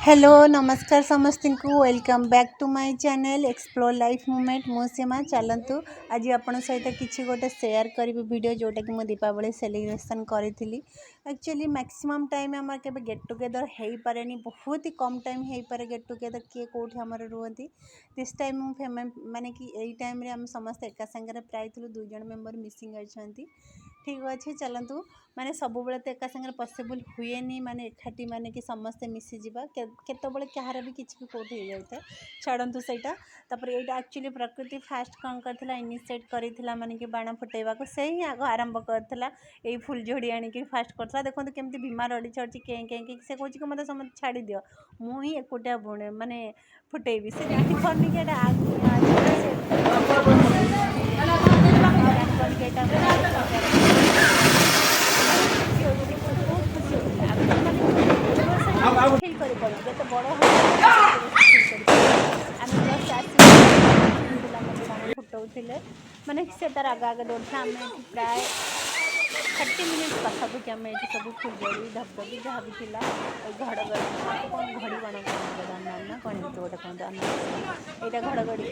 hello नमस्कार समस्त को welcome back to my channel explore life moment मो सीमा चलतु आज आपण सहित किसी गोटे शेयर करी वीडियो जोटा कि दीपावली सेलिब्रेशन करी एक्चुअली मैक्सिमम टाइम आम के गेट टुगेदर हो पारे बहुत ही कम टाइम हो पारे गेट टुगेदर किए कौटी आम रुहति दिस टाइम माने कि यही टाइम आम समस्त एका सागर प्राय थी 2 जन मेंबर मिसिंग अच्छा ठीक अच्छे चलतु माने सब बेले तो एका सागर पॉसिबल हुए नहीं माने एकाठी माने कि समस्ते मिसीजा केतबले कहार भी किसी भी कौटी हो जाए छाड़ू सहीटा तापर यहाँ एक्चुअली प्रकृति फास्ट कौन करथिला इनिशिएट करथिला माने कि बाण फुटेबा को से ही आग आरंभ करथिला एई फुल झोड़ी आनिक फास्ट करथिला देखंतु केमती बीमा रड़ी छड़ची के से कहूँ कि मत समझ छाड़ी दियो मु ही एकुटिया बुणे माने फुटेबी से जानी पारनी कि फिल कर जो बड़ फुटाऊे माने से तार आगे आगे दौड़ आम प्राय 30 मिनिट पाखापाखि आम ये सब फुलझड़ी धपधपी जहाँ भी थी घड़गड़ी कौन घड़ी बाण ना कौन गोटे कहते यहाँ घड़गड़ी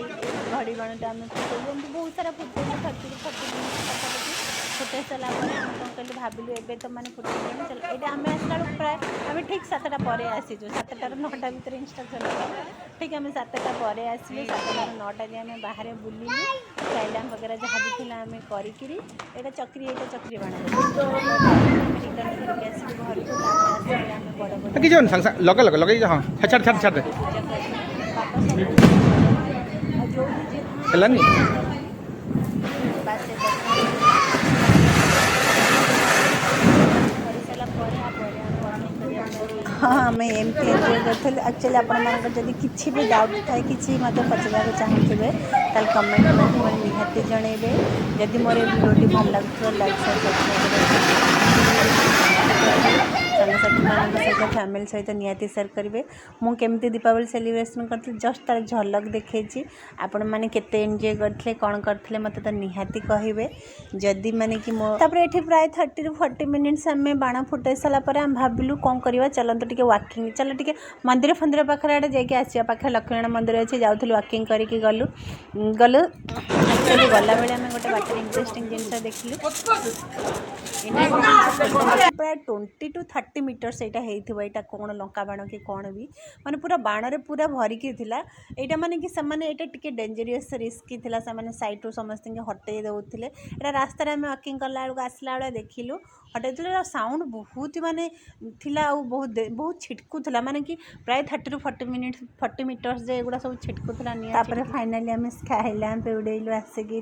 घड़ी बाणटा आम फुटाऊ बहुत सारा फुटे 30 to 40 मिनिट पाखापाखि फुटे सारा आम कौन कहले भाविलु एबे तो मैंने फुटे चल यहाँ आम आसला प्राय आम ठीक 7टा पर आसीचु 7टा 9टा भितर इंस्ट्रक्शन ठीक आम 7टा पर आसलु 7टा 9टा जाए आम बाहर बुलिलु स्काइलैम्प वगैरह जहाँ भी थी आम करी यहाँ चक्री बाण रिटर्न करके आसलु घर को आम बड़ लगे लगे लगे हाँ छाड़ छाड़ छाड़ हेलानी हाँ आम एमती एंजॉय करते एक्चुअली आपड़ी किसी भी डाउट थाए कि मत पचार चाहूे ताल कमेंट माध्यम निहाती जनइबे जदि मोर वीडियो भल लगे लाइक शेयर साथी मान सहित फैमिली सहित निहाती शेयर करेंगे मुझे दीपावली सेलिब्रेशन करती जस्ट तार झलक देखी आपण मैंने केते एंजॉय करते कौन करते मत तो निहाती कहे जदि माने कि मो तापर एठी प्राय 30 to 40 मिनिट्स आम बाण फुटे सारापर आम भाविलु कौन करवा चलते टे वाकिंग चल टे मंदिर फंदिर पाखे आड़े जाकि आसा पाखे लक्ष्मीनारायण मंदिर अच्छे जाऊँ वाकिंग करके गलु एक्चुअली गला बेले आम गोटे बाटर इंटरेस्टिंग जिन देखिलु प्राय 20 to 30 मीटर्स यहाँ कौन लंका बाण कि कौन भी माने पूरा बाण पूरा भरिकी थिला यहाँ माने कि समाने एटा टिके डेंजरियस रिस्की थिला समाने साइड रू समस्त हटई दौले यहाँ रास्तार आम वाकिंग कला बेलू आसला बेले देखिलु हटई साउंड बहुत माने थिला बहुत बहुत छिटकुला माने कि प्राय 30 to 40 मीटर्स जे एगुड़ा सब छिटकुला तापर फाइनाली आम स्काई लैंप उड़ेलु आसिकी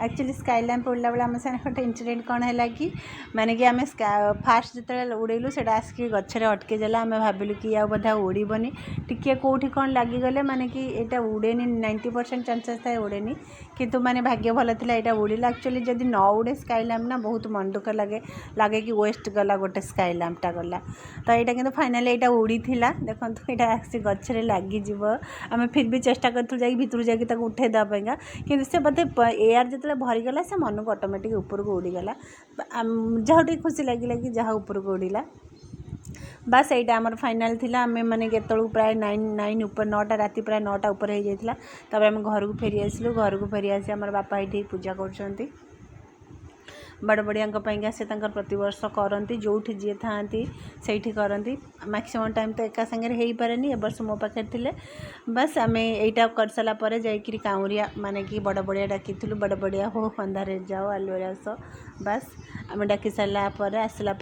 एक्चुअली स्काई लैंप उड़ला बेले आम साथ गोटे इंसिडेंट कौन है कि माने कि आम फास्ट जो उड़ेलु से आसिक गचर अटके जाला आम भाविलु कि आ बोधा उड़बनी टिके कौटी कौन लगिगले माने कि यहाँ उड़ेनी 90% चांसेस था उड़ेनी किंतु माने भाग्य भल था यहाँ उड़िला एक्चुअली जदि न उड़े स्काई लैंप ना बहुत मन दुख लगे कि वेस्ट गला गोटे स्काई लैंपटा गला तो यहाँ कि फाइनाली यहाँ उड़ी था देखो यहाँ आसी गचर लगिज आम फिर भी चेष्टा करूँ जा भितर जाकि उठे देवाईका कि से बोधे एयर जो भरीगला से मन को ऑटोमेटिक ऊपर को उड़ीगला जहाँ टे खुशी लगे कि जहाँ ऊपर को उड़ीला बस यहाँ आमर फाइनाल थिला आम मैंने केतु प्राय 9 ऊपर 9टा राति प्राय 9टा ऊपर हो जाता तब आम घर को फेरी आसलु घर को फेरी आसी आम बापा ये पूजा कर बड़ बड़िया से प्रतिवर्ष करती जो जी था से करती मैक्सिमम टाइम तो एका सागर हो पारे ए वर्ष मो पाखे थे बस आम यहीटा कर सारापर जाकि काउरिया माने कि बड़ बड़िया डाकी बड़ बड़िया हो अंधारे जाओ आलुरे आस बस आम डाकी सारापर आसला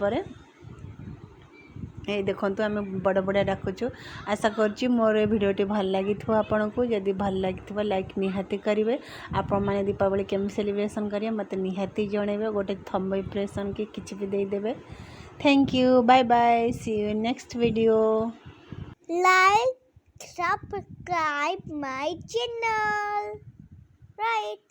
ये देखूँ आम बड़ बड़िया डाकुचु आशा करुँच मोर भिडियोटी भल लगी आपण को जदि भल लगी लाइक निहाती करेंगे आपण मैंने दीपावली केम सेलिब्रेशन करेंगे मत निहाती जनइबे गोटे थंब इम्प्रेशन कि किसी भी देदेवे thank you bye bye see you next video like subscribe my channel right